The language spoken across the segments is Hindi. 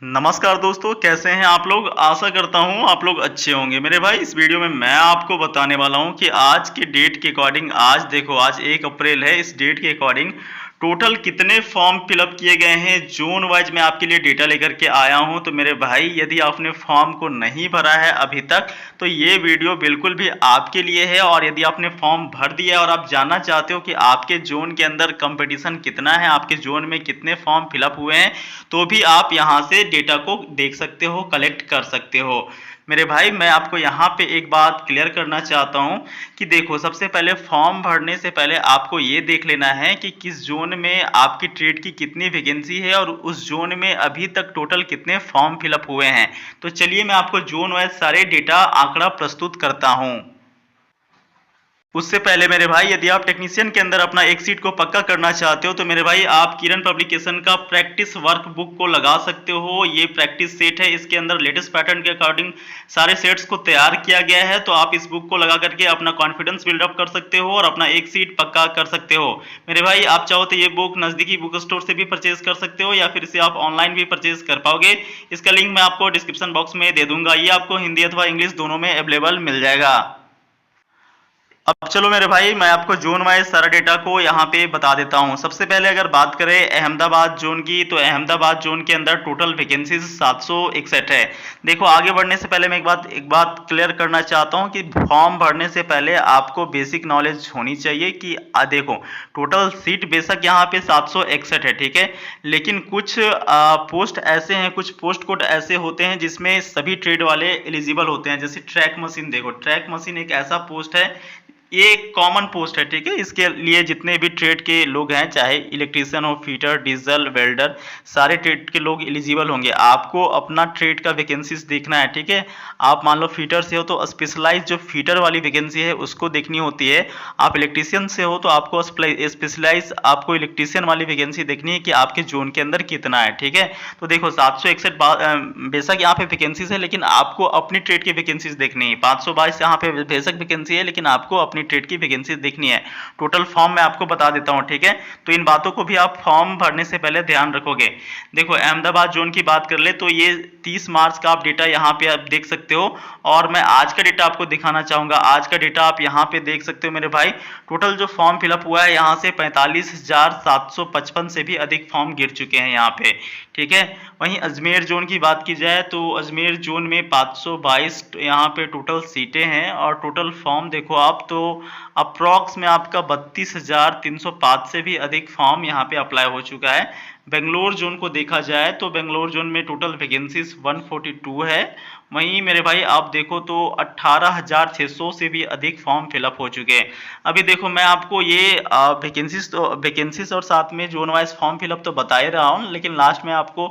नमस्कार दोस्तों, कैसे हैं आप लोग। आशा करता हूँ आप लोग अच्छे होंगे। मेरे भाई, इस वीडियो में मैं आपको बताने वाला हूँ कि आज के डेट के अकॉर्डिंग, आज देखो आज 1 अप्रैल है, इस डेट के अकॉर्डिंग टोटल कितने फॉर्म फिलअप किए गए हैं जोन वाइज मैं आपके लिए डेटा लेकर के आया हूँ। तो मेरे भाई, यदि आपने फॉर्म को नहीं भरा है अभी तक, तो ये वीडियो बिल्कुल भी आपके लिए है। और यदि आपने फॉर्म भर दिया और आप जानना चाहते हो कि आपके जोन के अंदर कंपटीशन कितना है, आपके जोन में कितने फॉर्म फिलअप हुए हैं, तो भी आप यहाँ से डेटा को देख सकते हो, कलेक्ट कर सकते हो। मेरे भाई, मैं आपको यहाँ पे एक बात क्लियर करना चाहता हूँ कि देखो, सबसे पहले फॉर्म भरने से पहले आपको ये देख लेना है कि किस जोन में आपकी ट्रेड की कितनी वैकेंसी है और उस जोन में अभी तक टोटल कितने फॉर्म फिलअप हुए हैं। तो चलिए मैं आपको जोन वाइज सारे डेटा आंकड़ा प्रस्तुत करता हूँ। उससे पहले मेरे भाई, यदि आप टेक्नीशियन के अंदर अपना एक सीट को पक्का करना चाहते हो, तो मेरे भाई आप किरण पब्लिकेशन का प्रैक्टिस वर्क बुक को लगा सकते हो। ये प्रैक्टिस सेट है, इसके अंदर लेटेस्ट पैटर्न के अकॉर्डिंग सारे सेट्स को तैयार किया गया है। तो आप इस बुक को लगा करके अपना कॉन्फिडेंस बिल्डअप कर सकते हो और अपना एक सीट पक्का कर सकते हो। मेरे भाई, आप चाहो तो ये बुक नजदीकी बुक स्टोर से भी परचेज कर सकते हो या फिर इसे आप ऑनलाइन भी परचेज कर पाओगे। इसका लिंक मैं आपको डिस्क्रिप्शन बॉक्स में दे दूंगा। ये आपको हिंदी अथवा इंग्लिश दोनों में अवेलेबल मिल जाएगा। अब चलो मेरे भाई, मैं आपको जोन वाइज सारा डेटा को यहाँ पे बता देता हूँ। सबसे पहले अगर बात करें अहमदाबाद जोन की, तो अहमदाबाद जोन के अंदर टोटल वैकेंसीज 761 है। देखो, आगे बढ़ने से पहले मैं एक बात क्लियर करना चाहता हूँ कि फॉर्म भरने से पहले आपको बेसिक नॉलेज होनी चाहिए कि देखो, टोटल सीट बेशक यहाँ पे 761 है, ठीक है, लेकिन कुछ पोस्ट ऐसे हैं, कुछ पोस्ट कोड ऐसे होते हैं जिसमें सभी ट्रेड वाले एलिजिबल होते हैं। जैसे ट्रैक मशीन, देखो ट्रैक मशीन एक ऐसा पोस्ट है, ये एक कॉमन पोस्ट है, ठीक है। इसके लिए जितने भी ट्रेड के लोग हैं, चाहे इलेक्ट्रीशियन हो, फीटर, डीजल, वेल्डर, सारे ट्रेड के लोग एलिजिबल होंगे। आपको अपना ट्रेड का वैकेंसीज देखना है, ठीक है। आप मान लो फीटर से हो तो स्पेशलाइज जो फीटर वाली वैकेंसी है उसको देखनी होती है। आप इलेक्ट्रीशियन से हो तो आपको स्पेशलाइज आपको इलेक्ट्रीशियन वाली वैकेंसी देखनी है कि आपके जोन के अंदर कितना है, ठीक है। तो देखो 761 बेशक यहाँ पे वैकेंसीज है, लेकिन आपको अपनी ट्रेड की वैकेंसीज देखनी है। 522 यहाँ पे बेशक वैकेंसी है, लेकिन आपको अपनी ट्रेड की वैकेंसी देखनी है। टोटल फॉर्म मैं आपको बता देता हूं, ठीक है। तो इन बातों को भी आप फॉर्म भरने से पहले ध्यान रखोगे। देखो, अहमदाबाद जोन की बात कर ले तो ये 30 मार्च का आप डेटा यहाँ पे आप देख सकते हो। और मैं आज का डेटा आपको दिखाना चाहूंगा। आज का डेटा आप यहाँ पे देख सकते हो मेरे भाई। टोटल जो फॉर्म फिलअप हुआ है यहाँ से 45,755 से भी अधिक फॉर्म गिर चुके हैं यहाँ पे, ठीक है। वहीं अजमेर जोन की बात की जाए तो अजमेर जोन में 522 यहाँ पे टोटल सीटें हैं और टोटल फॉर्म देखो आप तो अप्रॉक्स में आपका 32,305 से भी अधिक फॉर्म यहाँ पे अप्लाई हो चुका है। बेंगलोर जोन को देखा जाए तो बेंगलोर जोन में टोटल वैकेंसीज 142 है। वहीं मेरे भाई आप देखो तो 18,600 से भी अधिक फॉर्म फिलअप हो चुके हैं। अभी देखो, मैं आपको ये वैकेंसीज और साथ में जोन वाइज फॉर्म फिलअप तो बता ही रहा हूँ, लेकिन लास्ट में आपको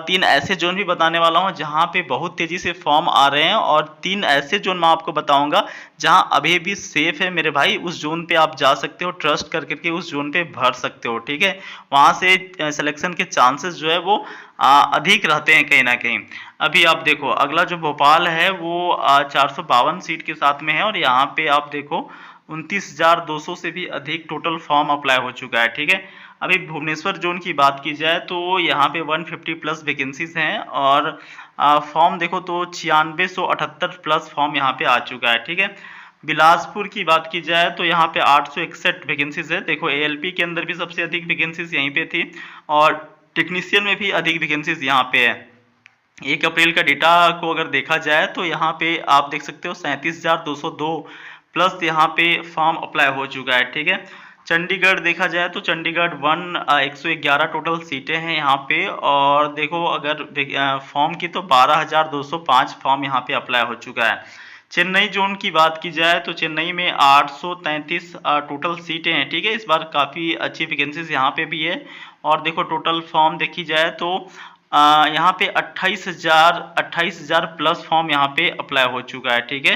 3 ऐसे जोन भी बताने वाला हूँ जहाँ पे बहुत तेजी से फॉर्म आ रहे हैं, और 3 ऐसे जोन मैं आपको बताऊंगा जहाँ अभी भी सेफ है मेरे भाई। उस जोन पे आप जा सकते हो, ट्रस्ट कर करके उस जोन पे भर सकते हो, ठीक है। वहां से सिलेक्शन के चांसेस जो है वो अधिक रहते हैं कहीं ना कहीं। अभी आप देखो, अगला जो भोपाल है वो 452 सीट के साथ में है और यहाँ पे आप देखो 29,200 से भी अधिक टोटल फॉर्म अप्लाई हो चुका है, ठीक है। अभी भुवनेश्वर जोन की बात की जाए तो यहाँ पे 150 प्लस वैकेंसीज हैं और फॉर्म देखो तो 9678 प्लस फॉर्म यहाँ पे आ चुका है, ठीक है। बिलासपुर की बात की जाए तो यहाँ पे 861 वैकेंसीज है। देखो, एएलपी के अंदर भी सबसे अधिक वैकेंसीज यहीं पे थी और टेक्नीशियन में भी अधिक वैकेंसीज यहाँ पे है। 1 अप्रैल का डेटा को अगर देखा जाए तो यहाँ पे आप देख सकते हो 37,202 प्लस यहाँ पे फॉर्म अप्लाई हो चुका है, ठीक है। चंडीगढ़ देखा जाए तो चंडीगढ़ 111 टोटल सीटें हैं यहाँ पे, और देखो अगर फॉर्म की तो 12,205 फॉर्म यहाँ पे अप्लाई हो चुका है। चेन्नई जोन की बात की जाए तो चेन्नई में 833 टोटल सीटें हैं, ठीक है। इस बार काफ़ी अच्छी वैकेंसीज यहाँ पे भी है। और देखो टोटल फॉर्म देखी जाए तो यहाँ पे 28,000 प्लस फॉर्म यहाँ पे अप्लाई हो चुका है, ठीक है।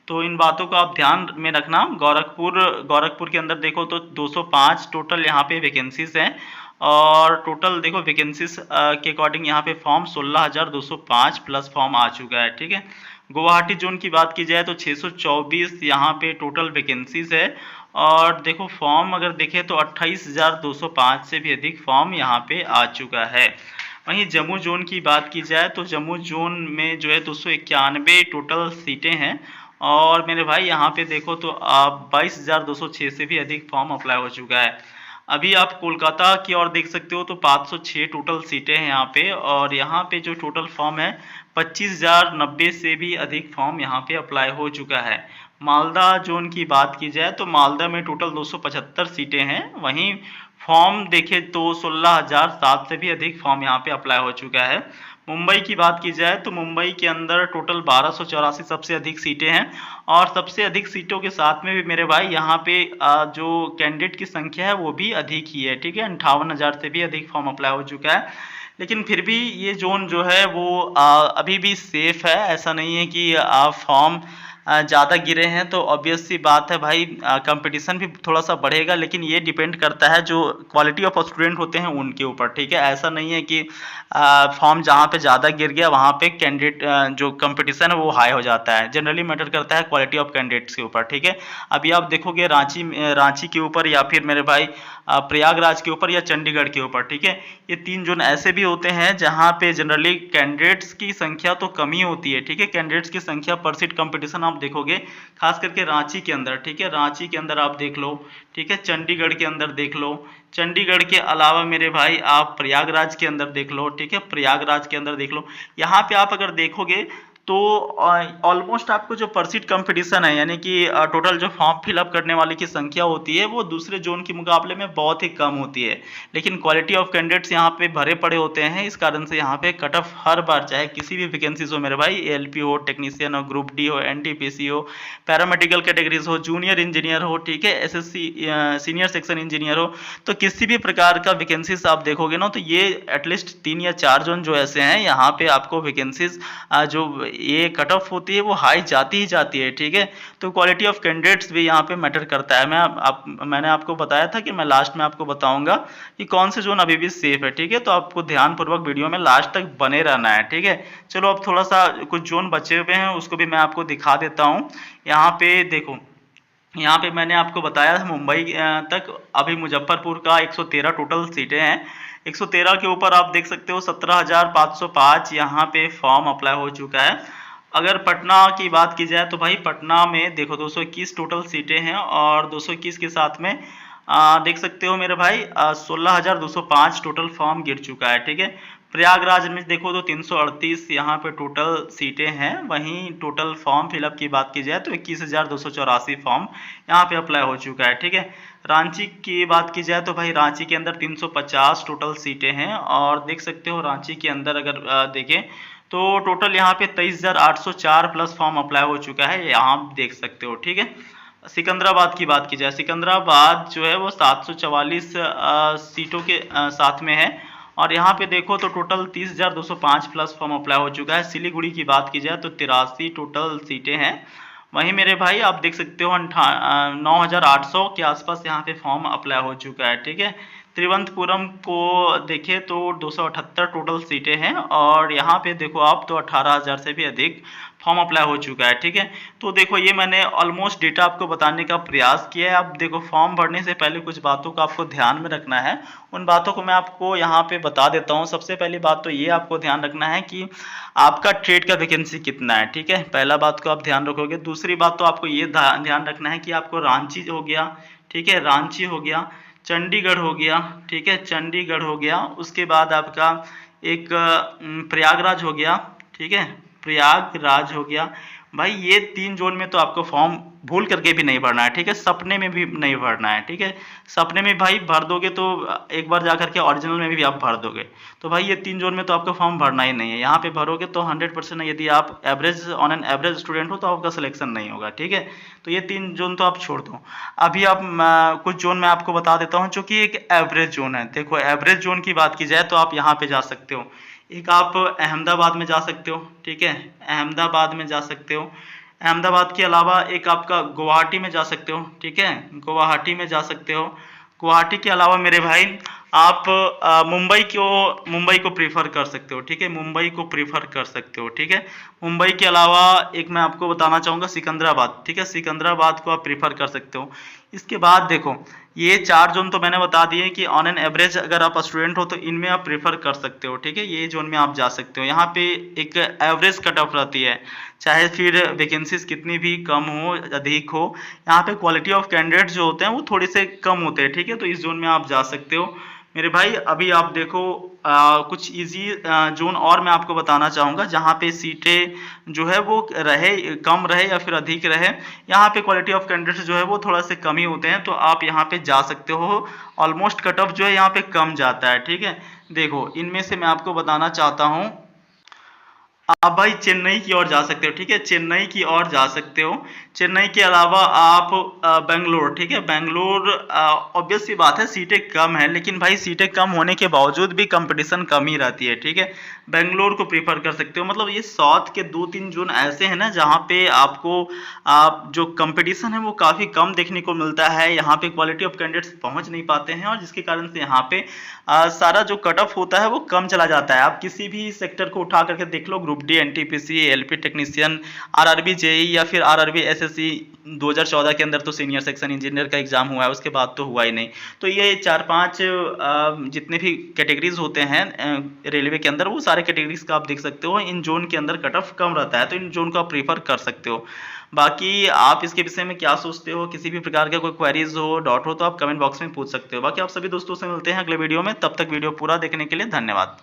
तो इन बातों को आप ध्यान में रखना। गोरखपुर के अंदर देखो तो 205 टोटल यहाँ पे वैकेंसीज हैं और टोटल देखो वैकेंसीज के अकॉर्डिंग यहाँ पे फॉर्म 16,205 प्लस फॉर्म आ चुका है, ठीक है। गुवाहाटी जोन की बात की जाए तो 624 यहाँ पे टोटल वैकेंसीज है और देखो फॉर्म अगर देखें तो 28,205 से भी अधिक फॉर्म यहाँ पे आ चुका है। वहीं जम्मू जोन की बात की जाए तो जम्मू जोन में जो है 291 टोटल सीटें हैं। और मेरे भाई यहाँ पे देखो तो आप 22,206 से भी अधिक फॉर्म अप्लाई हो चुका है। अभी आप कोलकाता की ओर देख सकते हो तो 506 टोटल सीटें हैं यहाँ पे, और यहाँ पे जो टोटल फॉर्म है 25,090 से भी अधिक फॉर्म यहाँ पे अप्लाई हो चुका है। मालदा जोन की बात की जाए तो मालदा में टोटल 275 सीटें हैं। वहीं फॉर्म देखे तो 16,007 से भी अधिक फॉर्म यहाँ पे अप्लाई हो चुका है। मुंबई की बात की जाए तो मुंबई के अंदर टोटल 1284 सबसे अधिक सीटें हैं, और सबसे अधिक सीटों के साथ में भी मेरे भाई यहाँ पे जो कैंडिडेट की संख्या है वो भी अधिक ही है, ठीक है। 58,000 से भी अधिक फॉर्म अप्लाई हो चुका है। लेकिन फिर भी ये जोन जो है वो अभी भी सेफ है। ऐसा नहीं है कि फॉर्म ज़्यादा गिरे हैं तो ऑब्वियस सी बात है भाई, कंपटीशन भी थोड़ा सा बढ़ेगा, लेकिन ये डिपेंड करता है जो क्वालिटी ऑफ स्टूडेंट होते हैं उनके ऊपर, ठीक है। ऐसा नहीं है कि फॉर्म जहाँ पे ज़्यादा गिर गया वहाँ पे कैंडिडेट जो कंपटीशन है वो हाई हो जाता है। जनरली मैटर करता है क्वालिटी ऑफ कैंडिडेट्स के ऊपर, ठीक है। अभी आप देखोगे रांची के ऊपर, या फिर मेरे भाई प्रयागराज के ऊपर, या चंडीगढ़ के ऊपर, ठीक है। ये 3 जोन ऐसे भी होते हैं जहाँ पे जनरली कैंडिडेट्स की संख्या तो कम ही होती है, ठीक है। कैंडिडेट्स की संख्या पर सीट कंपटीशन आप देखोगे खास करके रांची के अंदर, ठीक है। रांची के अंदर आप देख लो, ठीक है। चंडीगढ़ के अंदर देख लो। चंडीगढ़ के अलावा मेरे भाई आप प्रयागराज के अंदर देख लो, ठीक है। प्रयागराज के अंदर देख लो। यहाँ पे आप अगर देखोगे तो ऑलमोस्ट आपको जो पर सीट कंपटीशन है, यानी कि टोटल जो फॉर्म फिलअप करने वाले की संख्या होती है वो दूसरे जोन के मुकाबले में बहुत ही कम होती है। लेकिन क्वालिटी ऑफ कैंडिडेट्स यहाँ पे भरे पड़े होते हैं, इस कारण से यहाँ पे कट ऑफ हर बार, चाहे किसी भी वैकेंसीज हो मेरे भाई, एएलपी हो, टेक्नीशियन हो, ग्रुप डी हो, एनटीपीसी हो, पैरामेडिकल कैटेगरीज हो, जूनियर इंजीनियर हो, ठीक है, एसएससी सीनियर सेक्शन इंजीनियर हो, तो किसी भी प्रकार का वैकेंसीज आप देखोगे ना तो ये एटलीस्ट 3 या 4 जोन जो ऐसे हैं यहाँ पे आपको वैकेंसीज जो ये कट ऑफ होती है वो हाई जाती ही जाती है, ठीक है। तो क्वालिटी ऑफ कैंडिडेट्स भी यहाँ पे मैटर करता है। मैंने आपको बताया था कि मैं लास्ट में आपको बताऊंगा कि कौन से जोन अभी भी सेफ है, ठीक है। तो आपको ध्यानपूर्वक वीडियो में लास्ट तक बने रहना है, ठीक है। चलो अब थोड़ा सा कुछ जोन बचे हुए हैं उसको भी मैं आपको दिखा देता हूँ। यहाँ पे देखो, यहाँ पे मैंने आपको बताया था मुंबई तक, अभी मुजफ्फरपुर का 113 टोटल सीटें हैं। 113 के ऊपर आप देख सकते हो 17,505 यहाँ पे फॉर्म अप्लाई हो चुका है। अगर पटना की बात की जाए तो भाई पटना में देखो 221 टोटल सीटें हैं, और 221 के साथ में देख सकते हो मेरे भाई 16,205 टोटल फॉर्म गिर चुका है, ठीक है। प्रयागराज में देखो तो 338 यहाँ पे टोटल सीटें हैं। वहीं टोटल फॉर्म फिलअप की बात की जाए तो 21,284 फॉर्म यहाँ पे अप्लाई हो चुका है, ठीक है। रांची की बात की जाए तो भाई रांची के अंदर 350 टोटल सीटें हैं, और देख सकते हो रांची के अंदर अगर देखें तो टोटल यहाँ पे 23,804 प्लस फॉर्म अप्लाई हो चुका है, यहाँ आप देख सकते हो, ठीक है। सिकंदराबाद की बात की जाए, सिकंदराबाद जो है वो 744 सीटों के साथ में है, और यहाँ पे देखो तो टोटल 30,205 प्लस फॉर्म अप्लाई हो चुका है। सिलीगुड़ी की बात की जाए तो 83 टोटल सीटें हैं। वहीं मेरे भाई आप देख सकते हो 9,800 के आसपास यहाँ पे फॉर्म अप्लाई हो चुका है, ठीक है। त्रिवंतपुरम को देखें तो 278 टोटल सीटें हैं, और यहाँ पे देखो आप तो 18,000 से भी अधिक फॉर्म अप्लाई हो चुका है, ठीक है। तो देखो ये मैंने ऑलमोस्ट डेटा आपको बताने का प्रयास किया है। अब देखो फॉर्म भरने से पहले कुछ बातों को आपको ध्यान में रखना है, उन बातों को मैं आपको यहाँ पे बता देता हूँ। सबसे पहली बात तो ये आपको ध्यान रखना है कि आपका ट्रेड का वैकेंसी कितना है, ठीक है। पहला बात को आप ध्यान रखोगे। दूसरी बात तो आपको ये ध्यान रखना है कि आपको रांची हो गया, ठीक है, रांची हो गया, चंडीगढ़ हो गया, ठीक है, चंडीगढ़ हो गया, उसके बाद आपका एक प्रयागराज हो गया, ठीक है, प्रयागराज हो गया। भाई ये 3 जोन में तो आपको फॉर्म भूल करके भी नहीं भरना है, ठीक है, सपने में भी नहीं भरना है, ठीक है। सपने में भाई भर दोगे तो एक बार जाकर के ओरिजिनल में भी आप भर दोगे, तो भाई ये 3 जोन में तो आपका फॉर्म भरना ही नहीं है। यहाँ पे भरोगे तो 100% यदि आप average on an average student हो तो आपका सिलेक्शन नहीं होगा, ठीक है। तो ये 3 जोन तो आप छोड़ दो। अभी आप कुछ जोन मैं आपको बता देता हूँ जो कि एक एवरेज जोन है। देखो एवरेज जोन की बात की जाए तो आप यहाँ पे जा सकते हो, एक आप अहमदाबाद में जा सकते हो, ठीक है, अहमदाबाद में जा सकते हो। अहमदाबाद के अलावा एक आपका गुवाहाटी में जा सकते हो, ठीक है, गुवाहाटी में जा सकते हो। गुवाहाटी के अलावा मेरे भाई आप मुंबई को प्रीफर कर सकते हो, ठीक है, मुंबई को प्रीफर कर सकते हो, ठीक है। मुंबई के अलावा एक मैं आपको बताना चाहूँगा सिकंदराबाद, ठीक है, सिकंदराबाद को आप प्रीफर कर सकते हो। इसके बाद देखो ये 4 जोन तो मैंने बता दिए कि ऑन एन एवरेज अगर आप स्टूडेंट हो तो इनमें आप प्रेफर कर सकते हो, ठीक है, ये जोन में आप जा सकते हो। यहाँ पे एक एवरेज कट ऑफ रहती है, चाहे फिर वैकेंसीज कितनी भी कम हो अधिक हो, यहाँ पे क्वालिटी ऑफ कैंडिडेट जो होते हैं वो थोड़े से कम होते हैं, ठीक है, तो इस जोन में आप जा सकते हो मेरे भाई। अभी आप देखो कुछ इजी जोन और मैं आपको बताना चाहूँगा जहाँ पे सीटें जो है वो रहे कम रहे या फिर अधिक रहे, यहाँ पे क्वालिटी ऑफ कैंडिडेट्स जो है वो थोड़ा से कम ही होते हैं, तो आप यहाँ पे जा सकते हो। ऑलमोस्ट कट ऑफ जो है यहाँ पे कम जाता है, ठीक है। देखो इनमें से मैं आपको बताना चाहता हूँ, आप भाई चेन्नई की ओर जा सकते हो, ठीक है, चेन्नई की ओर जा सकते हो। चेन्नई के अलावा आप बेंगलोर, ठीक है, बेंगलोर ऑब्वियस सी बात है सीटें कम है, लेकिन भाई सीटें कम होने के बावजूद भी कंपटीशन कम ही रहती है, ठीक है। बेंगलोर को प्रीफर कर सकते हो। मतलब ये साउथ के 2-3 जोन ऐसे हैं ना जहाँ पे आपको आप जो कंपटीशन है वो काफ़ी कम देखने को मिलता है, यहाँ पे क्वालिटी ऑफ कैंडिडेट्स पहुँच नहीं पाते हैं और जिसके कारण से यहाँ पे सारा जो कट ऑफ होता है वो कम चला जाता है। आप किसी भी सेक्टर को उठा करके देख लो, group D, NTPC, LP technician, RRB JE या फिर आरआरबी एसएससी 2014 के अंदर तो सीनियर सेक्शन इंजीनियर का एग्जाम हुआ है, उसके बाद तो हुआ ही नहीं। तो ये 4-5 जितने भी कैटेगरीज होते हैं रेलवे के अंदर, वो सारे कैटेगरीज का आप देख सकते हो। इन जोन के अंदर कट ऑफ कम रहता है, तो इन जोन को आप प्रीफर कर सकते हो। बाकी आप इसके विषय में क्या सोचते हो, किसी भी प्रकार का कोई क्वेरीज हो, डाउट हो, तो आप कमेंट बॉक्स में पूछ सकते हो। बाकी आप सभी दोस्तों से मिलते हैं अगले वीडियो में, तब तक वीडियो पूरा देखने के लिए धन्यवाद।